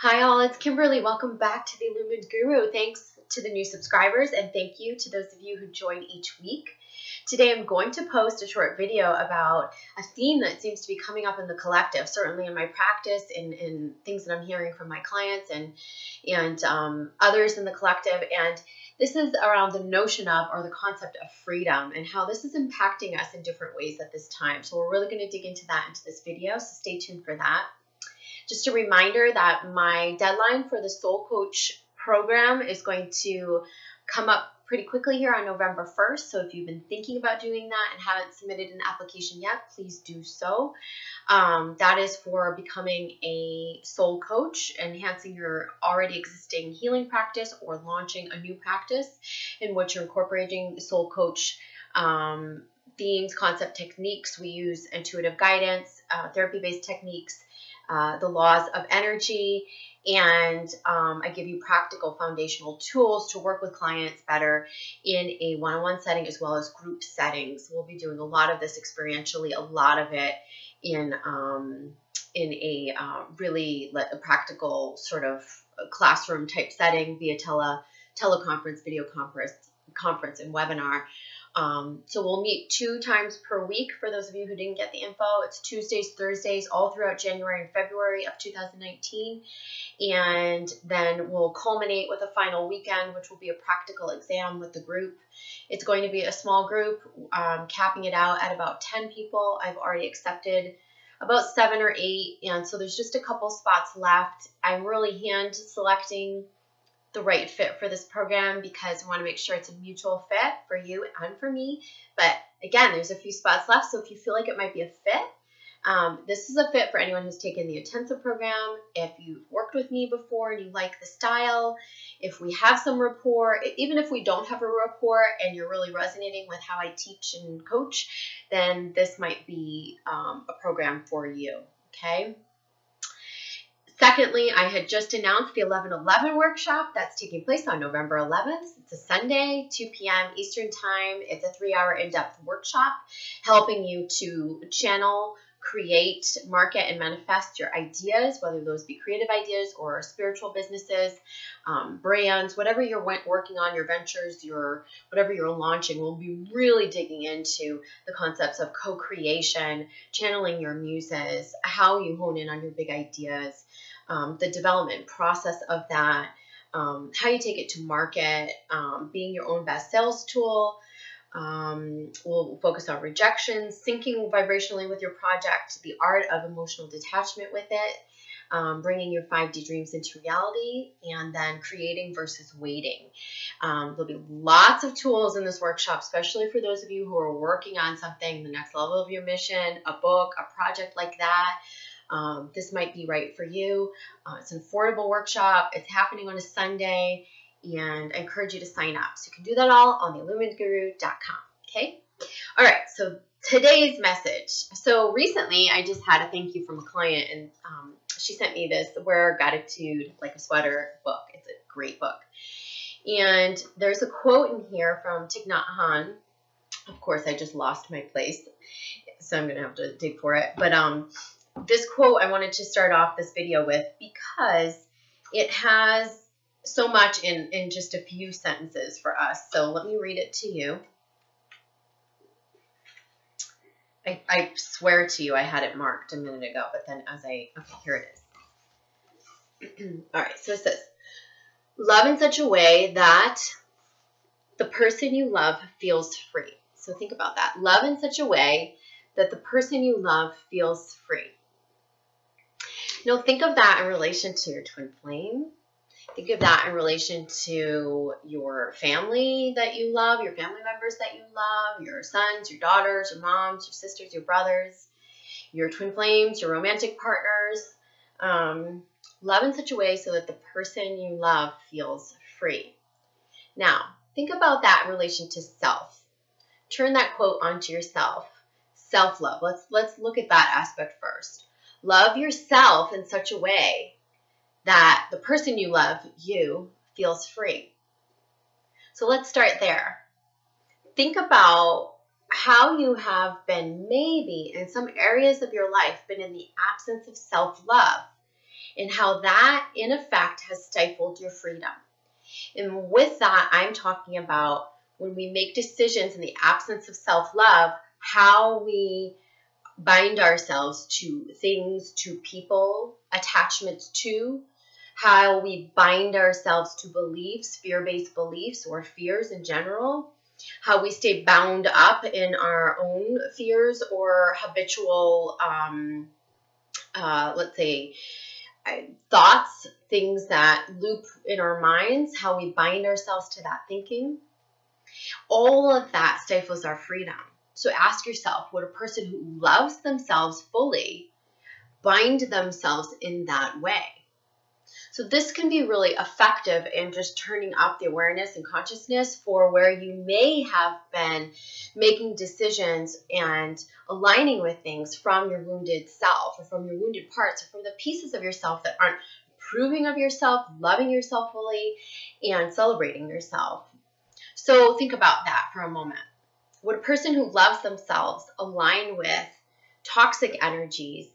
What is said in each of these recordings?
Hi all, it's Kimberly. Welcome back to the Illumined Guru. Thanks to the new subscribers and thank you to those of you who join each week. Today I'm going to post a short video about a theme that seems to be coming up in the collective, certainly in my practice, in things that I'm hearing from my clients and others in the collective. And this is around the notion of, or the concept of, freedom and how this is impacting us in different ways at this time. So we're really going to dig into that into this video, so stay tuned for that. Just a reminder that my deadline for the Soul Coach program is going to come up pretty quickly here on November 1st. So if you've been thinking about doing that and haven't submitted an application yet, please do so. That is for becoming a soul coach, enhancing your already existing healing practice, or launching a new practice in which you're incorporating the soul coach themes, concept, techniques. We use intuitive guidance, therapy-based techniques, the laws of energy, and I give you practical foundational tools to work with clients better in a one-on-one setting as well as group settings. We'll be doing a lot of this experientially, a lot of it in a really practical sort of classroom type setting via teleconference, video conference, and webinar. So we'll meet 2 times per week for those of you who didn't get the info. It's Tuesdays, Thursdays, all throughout January and February of 2019. And then we'll culminate with a final weekend, which will be a practical exam with the group. It's going to be a small group, capping it out at about 10 people. I've already accepted about 7 or 8. And so there's just a couple spots left. I'm really hand selecting the right fit for this program because I want to make sure it's a mutual fit for you and for me. But again, there's a few spots left, so if you feel like it might be a fit, this is a fit for anyone who's taken the intensive program. If you've worked with me before and you like the style, if we have some rapport, even if we don't have a rapport and you're really resonating with how I teach and coach, then this might be a program for you, okay? Secondly, I had just announced the 11/11 workshop that's taking place on November 11th. It's a Sunday, 2 p.m. Eastern Time. It's a 3-hour in-depth workshop helping you to channel, create, market, and manifest your ideas, whether those be creative ideas or spiritual businesses, brands, whatever you're working on, your ventures, whatever you're launching. We'll be really digging into the concepts of co-creation, channeling your muses, how you hone in on your big ideas, the development process of that, how you take it to market, being your own best sales tool. We'll focus on rejection, syncing vibrationally with your project, the art of emotional detachment with it, bringing your 5D dreams into reality, and then creating versus waiting. There'll be lots of tools in this workshop, especially for those of you who are working on something, the next level of your mission, a book, a project like that. This might be right for you. It's an affordable workshop. It's happening on a Sunday, and I encourage you to sign up. So you can do that all on theilluminedguru.com. Okay? All right, so today's message. So recently, I just had a thank you from a client, and she sent me this Wear Gratitude Like a Sweater book. It's a great book. And there's a quote in here from Thich Nhat Hanh. Of course, I just lost my place, so I'm going to have to dig for it. But this quote I wanted to start off this video with because it has so much in just a few sentences for us. So let me read it to you. I swear to you I had it marked a minute ago, but then okay, here it is. All right, so it says, love in such a way that the person you love feels free. So think about that. Love in such a way that the person you love feels free. Think of that in relation to your twin flame. Think of that in relation to your family that you love, your family members that you love, your sons, your daughters, your moms, your sisters, your brothers, your twin flames, your romantic partners. Love in such a way so that the person you love feels free. Now, think about that in relation to self. Turn that quote onto yourself. Self-love. Let's look at that aspect first. Love yourself in such a way that the person you love, you, feels free. So let's start there. Think about how you have been maybe in some areas of your life been in the absence of self-love. and how that, in effect, has stifled your freedom. And with that, I'm talking about when we make decisions in the absence of self-love, how we bind ourselves to things, to people, attachments to, how we bind ourselves to beliefs, fear-based beliefs or fears in general, how we stay bound up in our own fears or habitual, let's say, thoughts, things that loop in our minds, how we bind ourselves to that thinking. All of that stifles our freedom. So ask yourself, would a person who loves themselves fully bind themselves in that way? So this can be really effective in just turning up the awareness and consciousness for where you may have been making decisions and aligning with things from your wounded self or from your wounded parts or from the pieces of yourself that aren't approving of yourself, loving yourself fully, and celebrating yourself. So think about that for a moment. Would a person who loves themselves align with toxic energies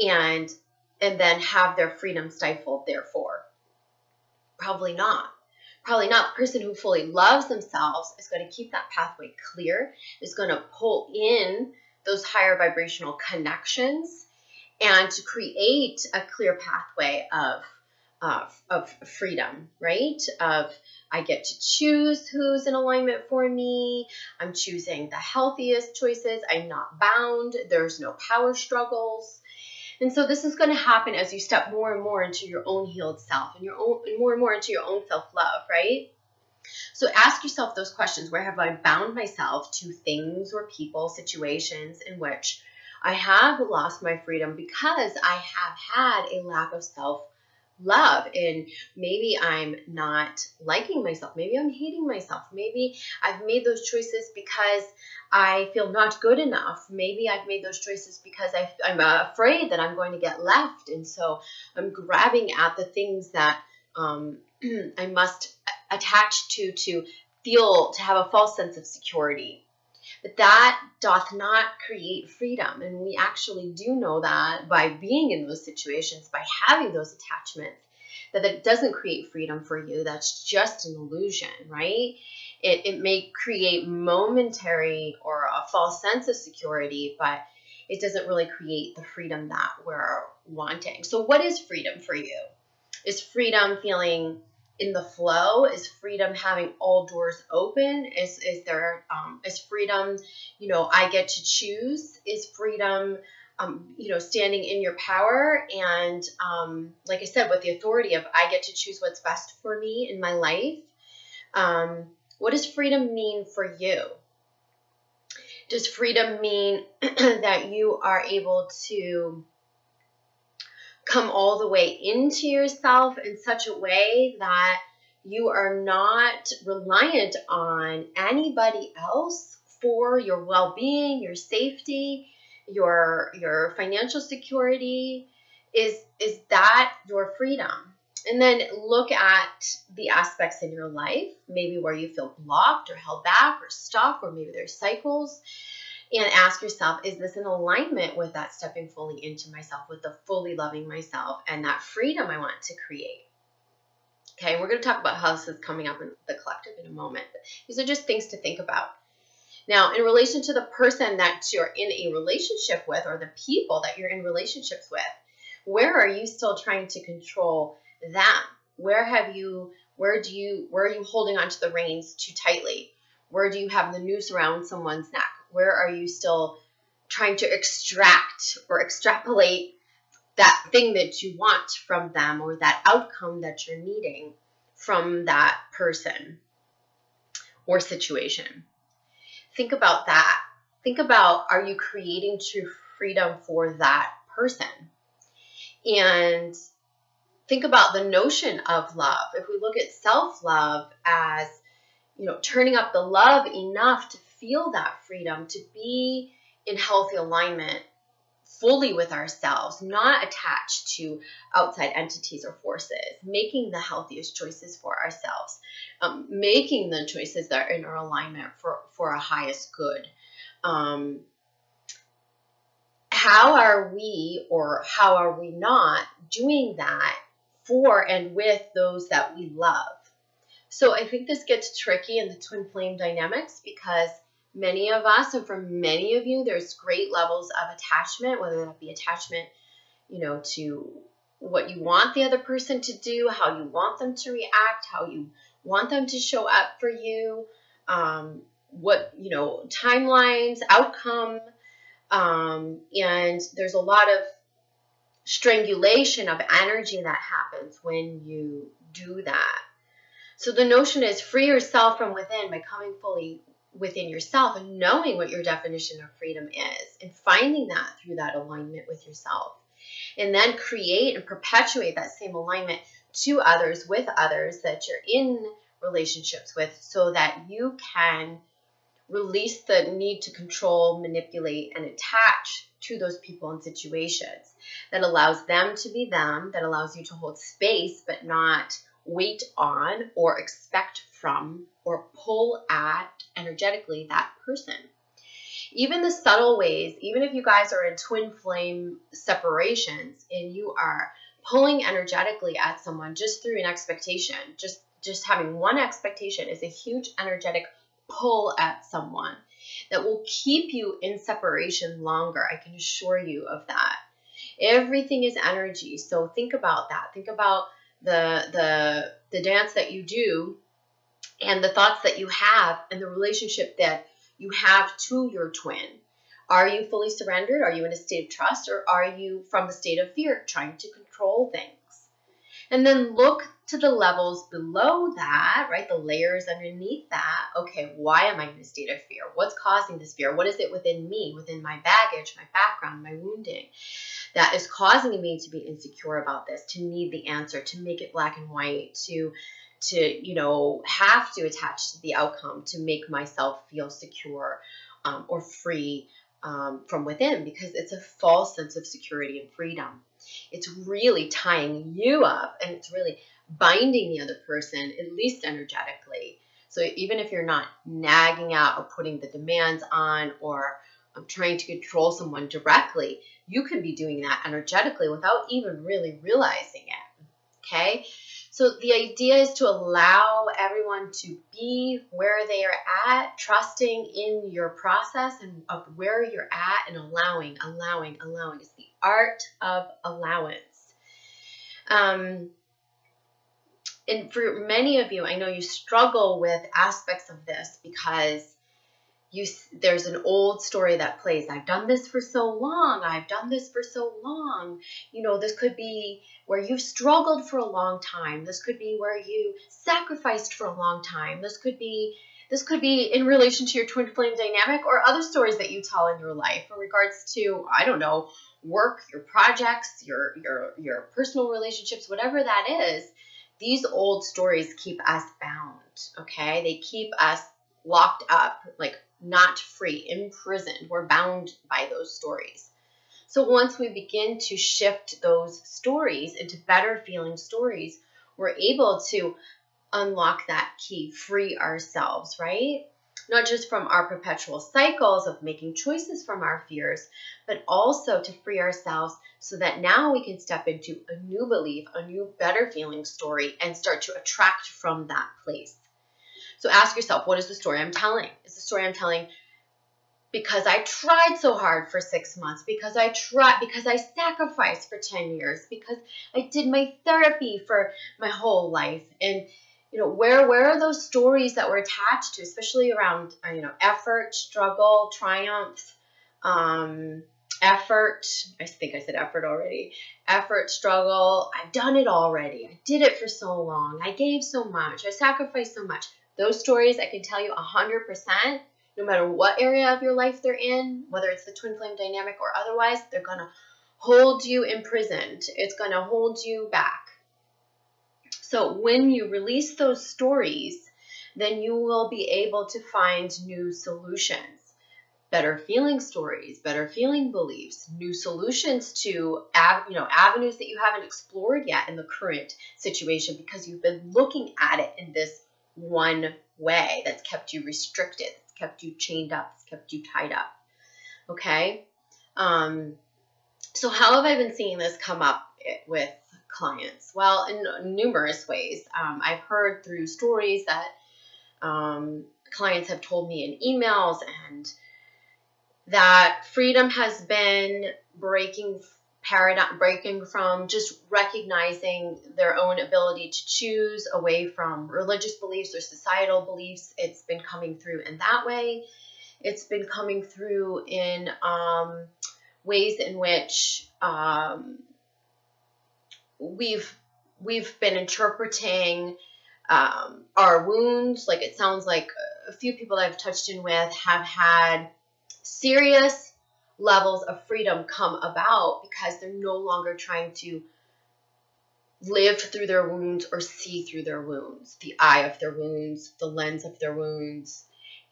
and then have their freedom stifled, therefore? Probably not. Probably not. The person who fully loves themselves is going to keep that pathway clear, is going to pull in those higher vibrational connections and to create a clear pathway of freedom, right? Of I get to choose who's in alignment for me. I'm choosing the healthiest choices. I'm not bound. There's no power struggles. And so this is going to happen as you step more and more into your own healed self and more and more into your own self-love, right? So ask yourself those questions. Where have I bound myself to things or people, situations in which I have lost my freedom because I have had a lack of self-love, and maybe I'm not liking myself. Maybe I'm hating myself. Maybe I've made those choices because I feel not good enough. Maybe I've made those choices because I'm afraid that I'm going to get left. And so I'm grabbing at the things that I must attach to have a false sense of security. But that doth not create freedom. And we actually do know that by being in those situations, by having those attachments, that it doesn't create freedom for you. That's just an illusion, right? It may create momentary or a false sense of security, but it doesn't really create the freedom that we're wanting. So what is freedom for you? Is freedom feeling in the flow? Is freedom having all doors open? Is freedom, I get to choose? Is freedom, standing in your power and, like I said, with the authority of I get to choose what's best for me in my life? What does freedom mean for you? Does freedom mean that you are able to come all the way into yourself in such a way that you are not reliant on anybody else for your well-being, your safety, your financial security? Is that your freedom? And then look at the aspects in your life, maybe where you feel blocked or held back or stuck, or maybe there's cycles. And ask yourself, is this in alignment with that stepping fully into myself, with the fully loving myself and that freedom I want to create? Okay, we're going to talk about how this is coming up in the collective in a moment. But these are just things to think about. Now, in relation to the person that you're in a relationship with or the people that you're in relationships with, where are you still trying to control them? Where are you holding onto the reins too tightly? Where do you have the noose around someone's neck? Where are you still trying to extract or extrapolate that thing that you want from them or that outcome that you're needing from that person or situation? Think about that. Think about, are you creating true freedom for that person? And think about the notion of love. If we look at self-love as, turning up the love enough to feel that freedom, to be in healthy alignment fully with ourselves, not attached to outside entities or forces, making the healthiest choices for ourselves, making the choices that are in our alignment for our highest good. how are we, or how are we not doing that for and with those that we love? So I think this gets tricky in the twin flame dynamics, because many of us, and for many of you, there's great levels of attachment, whether that be attachment, to what you want the other person to do, how you want them to react, how you want them to show up for you, timelines, outcome, and there's a lot of strangulation of energy that happens when you do that. So the notion is free yourself from within by coming fully within yourself and knowing what your definition of freedom is, and finding that through that alignment with yourself. And then create and perpetuate that same alignment to others, with others that you're in relationships with, so that you can release the need to control, manipulate, and attach to those people and situations. That allows them to be them, that allows you to hold space but not wait on or expect from or pull at energetically that person. Even the subtle ways, even if you guys are in twin flame separations and you are pulling energetically at someone just through an expectation, just having one expectation is a huge energetic pull at someone that will keep you in separation longer. I can assure you of that. Everything is energy. So think about that. Think about the dance that you do, and the thoughts that you have, and the relationship that you have to your twin. Are you fully surrendered? Are you in a state of trust? Or are you from the state of fear, trying to control things? And then look to the levels below that, right? The layers underneath that. Okay, why am I in a state of fear? What's causing this fear? What is it within me, within my baggage, my background, my wounding, that is causing me to be insecure about this, to need the answer, to make it black and white, to have to attach to the outcome to make myself feel secure or free from within, because it's a false sense of security and freedom. It's really tying you up, and it's really binding the other person, at least energetically. So even if you're not nagging out or putting the demands on, or trying to control someone directly, you can be doing that energetically without even really realizing it. Okay? So the idea is to allow everyone to be where they are at, trusting in your process and of where you're at, and allowing. It's the art of allowance. And for many of you, I know you struggle with aspects of this because there's an old story that plays. I've done this for so long. This could be where you've struggled for a long time. This could be where you sacrificed for a long time. This could be in relation to your twin flame dynamic, or other stories that you tell in your life in regards to, I don't know, work, your projects, your personal relationships, whatever that is. These old stories keep us bound, okay? They keep us locked up, like not free, imprisoned. We're bound by those stories. So once we begin to shift those stories into better feeling stories, we're able to unlock that key, free ourselves, right? Not just from our perpetual cycles of making choices from our fears, but also to free ourselves so that now we can step into a new belief, a new better feeling story, and start to attract from that place. So ask yourself, what is the story I'm telling? Is the story I'm telling because I tried so hard for 6 months, because I sacrificed for 10 years, because I did my therapy for my whole life? And where are those stories that we're attached to, especially around effort, struggle, triumph, effort. I think I said effort already. Effort, struggle. I've done it already. I did it for so long. I gave so much. I sacrificed so much. Those stories, I can tell you 100%, no matter what area of your life they're in, whether it's the twin flame dynamic or otherwise, they're going to hold you imprisoned. It's going to hold you back. So when you release those stories, then you will be able to find new solutions, better feeling stories, better feeling beliefs, new solutions to avenues that you haven't explored yet in the current situation, because you've been looking at it in this one way that's kept you restricted, that's kept you chained up, that's kept you tied up. Okay? So how have I been seeing this come up with clients? Well, in numerous ways. I've heard through stories that clients have told me in emails, and that freedom has been breaking from just recognizing their own ability to choose away from religious beliefs or societal beliefs. It's been coming through in that way. It's been coming through in ways in which we've been interpreting our wounds. Like, it sounds like a few people I've touched in with have had serious levels of freedom come about because they're no longer trying to live through their wounds or see through their wounds, the eye of their wounds, the lens of their wounds.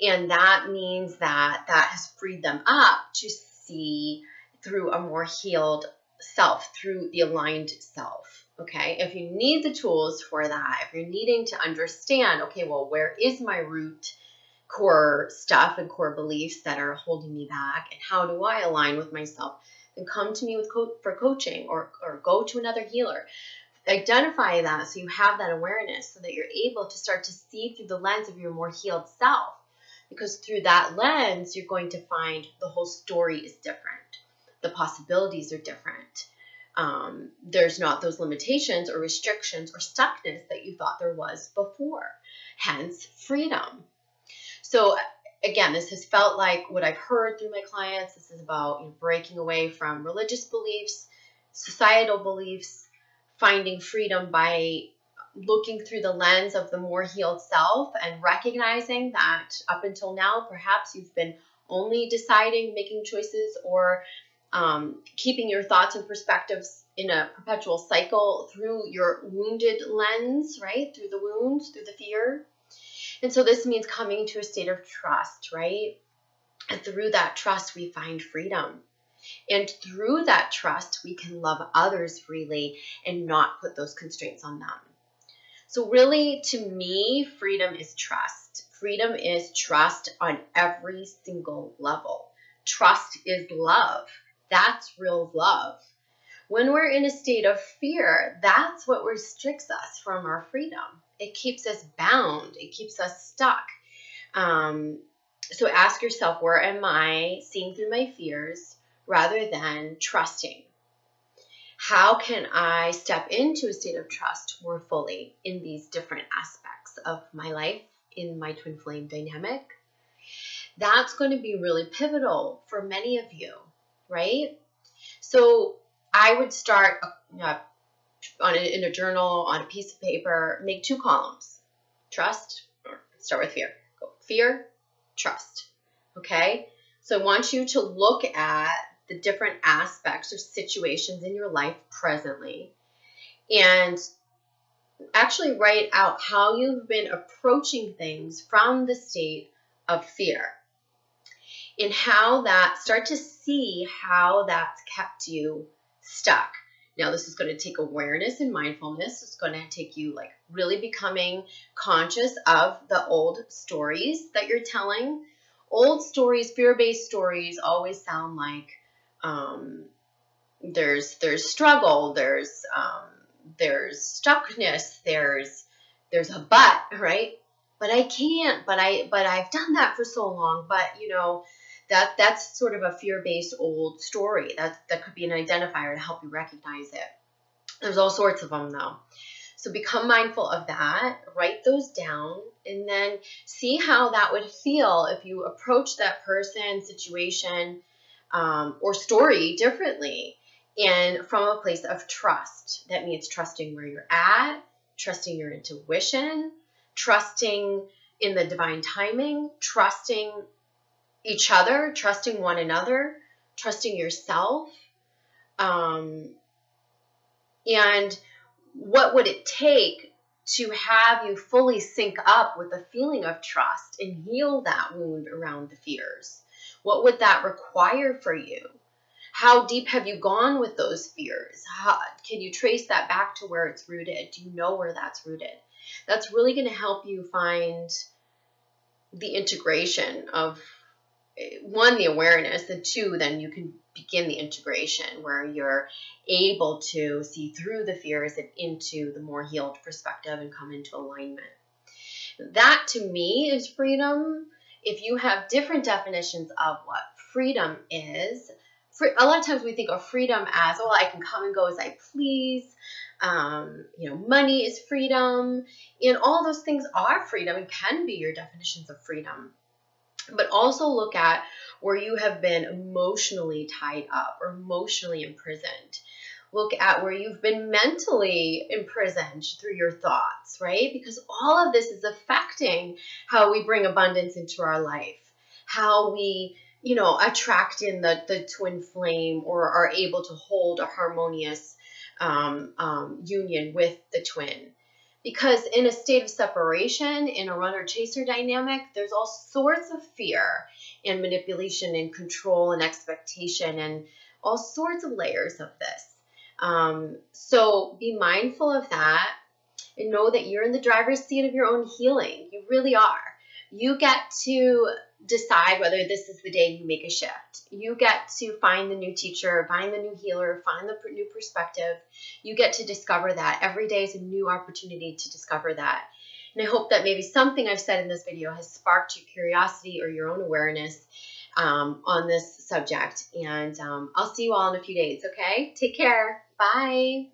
And that means that has freed them up to see through a more healed self, through the aligned self. Okay, if you need the tools for that, if you're needing to understand, okay, well, where is my root core stuff and core beliefs that are holding me back, and how do I align with myself, then come to me for coaching, or go to another healer. Identify that so you have that awareness, so that you're able to start to see through the lens of your more healed self. Because through that lens, you're going to find the whole story is different. The possibilities are different. There's not those limitations or restrictions or stuckness that you thought there was before. Hence, freedom. So again, this has felt like what I've heard through my clients. This is about breaking away from religious beliefs, societal beliefs, finding freedom by looking through the lens of the more healed self, and recognizing that up until now, perhaps you've been only deciding, making choices, or keeping your thoughts and perspectives in a perpetual cycle through your wounded lens, right? Through the wounds, through the fear. And so this means coming to a state of trust, right? And through that trust, we find freedom. And through that trust, we can love others freely and not put those constraints on them. So really, to me, freedom is trust. Freedom is trust on every single level. Trust is love. That's real love. When we're in a state of fear, that's what restricts us from our freedom. It keeps us bound. It keeps us stuck. So ask yourself, where am I seeing through my fears rather than trusting? How can I step into a state of trust more fully in these different aspects of my life, in my twin flame dynamic? That's going to be really pivotal for many of you, right? So I would start in a journal, on a piece of paper, make 2 columns. Trust, or start with fear. Go fear, trust. Okay? So I want you to look at the different aspects or situations in your life presently, and actually write out how you've been approaching things from the state of fear, and how that, start to see how that's kept you stuck. Now, this is going to take awareness and mindfulness. It's going to take you really becoming conscious of the old stories that you're telling. Old stories, fear-based stories, always sound like there's struggle, there's stuckness, there's a but, right? But I can't, but I've done that for so long. But that's sort of a fear-based old story. That could be an identifier to help you recognize it. There's all sorts of them though. So become mindful of that, write those down, and then see how that would feel if you approach that person, situation, or story differently, and from a place of trust. That means trusting where you're at, trusting your intuition, trusting in the divine timing, trusting each other, trusting one another, trusting yourself. And what would it take to have you fully sync up with the feeling of trust and heal that wound around the fears? What would that require for you? How deep have you gone with those fears? Can you trace that back to where it's rooted? Do you know where that's rooted? That's really going to help you find the integration of one, the awareness, and two, then you can begin the integration where you're able to see through the fears and into the more healed perspective and come into alignment. That to me is freedom. If you have different definitions of what freedom is, a lot of times we think of freedom as, oh, I can come and go as I please. Money is freedom. And all those things are freedom and can be your definitions of freedom. But also look at where you have been emotionally tied up or emotionally imprisoned. Look at where you've been mentally imprisoned through your thoughts, right? Because all of this is affecting how we bring abundance into our life, how we, attract in the twin flame or are able to hold a harmonious union with the twin. Because in a state of separation, in a runner-chaser dynamic, there's all sorts of fear and manipulation and control and expectation and all sorts of layers of this. So be mindful of that and know that you're in the driver's seat of your own healing. You really are. You get to decide whether this is the day you make a shift. You get to find the new teacher, find the new healer, find the new perspective. You get to discover that. Every day is a new opportunity to discover that. And I hope that maybe something I've said in this video has sparked your curiosity or your own awareness on this subject. And I'll see you all in a few days, okay? Take care. Bye.